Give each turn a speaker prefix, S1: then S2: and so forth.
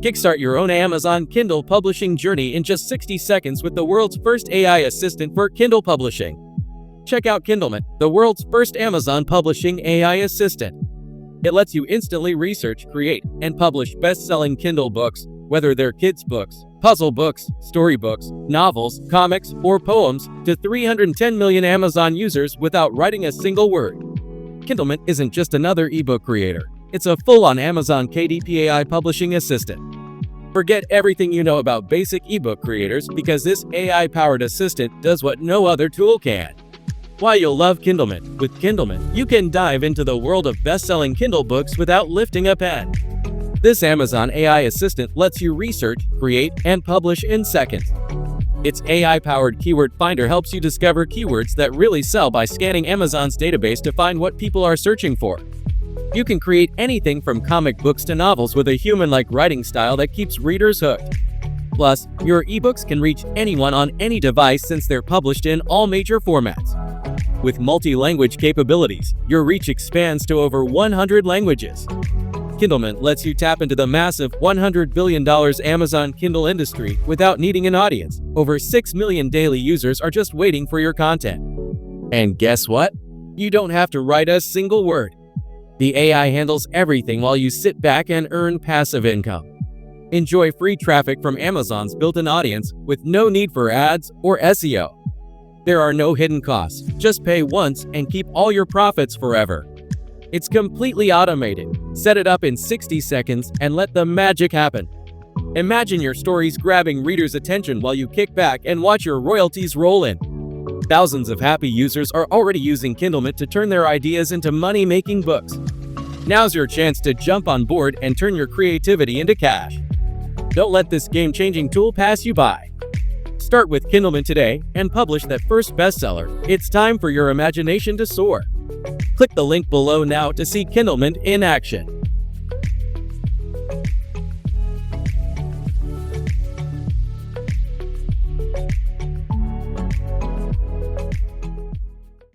S1: Kickstart your own Amazon Kindle publishing journey in just 60 seconds with the world's first AI assistant for Kindle publishing. Check out KindleMint, the world's first Amazon publishing AI assistant. It lets you instantly research, create, and publish best-selling Kindle books, whether they're kids' books, puzzle books, storybooks, novels, comics, or poems, to 310 million Amazon users without writing a single word. KindleMint isn't just another ebook creator. It's a full-on Amazon KDP AI publishing assistant. Forget everything you know about basic ebook creators because this AI-powered assistant does what no other tool can. Why you'll love KindleMint. With KindleMint, you can dive into the world of best-selling Kindle books without lifting a pen. This Amazon AI assistant lets you research, create, and publish in seconds. Its AI-powered keyword finder helps you discover keywords that really sell by scanning Amazon's database to find what people are searching for. You can create anything from comic books to novels with a human-like writing style that keeps readers hooked. Plus, your ebooks can reach anyone on any device since they're published in all major formats. With multi-language capabilities, your reach expands to over 100 languages. KindleMint lets you tap into the massive $100 billion Amazon Kindle industry without needing an audience. Over 6 million daily users are just waiting for your content. And guess what? You don't have to write a single word. The AI handles everything while you sit back and earn passive income. Enjoy free traffic from Amazon's built-in audience with no need for ads or SEO. There are no hidden costs. Just pay once and keep all your profits forever. It's completely automated. Set it up in 60 seconds and let the magic happen. Imagine your stories grabbing readers' attention while you kick back and watch your royalties roll in. Thousands of happy users are already using KindleMint to turn their ideas into money-making books. Now's your chance to jump on board and turn your creativity into cash. Don't let this game-changing tool pass you by. Start with KindleMint today and publish that first bestseller. It's time for your imagination to soar. Click the link below now to see KindleMint in action.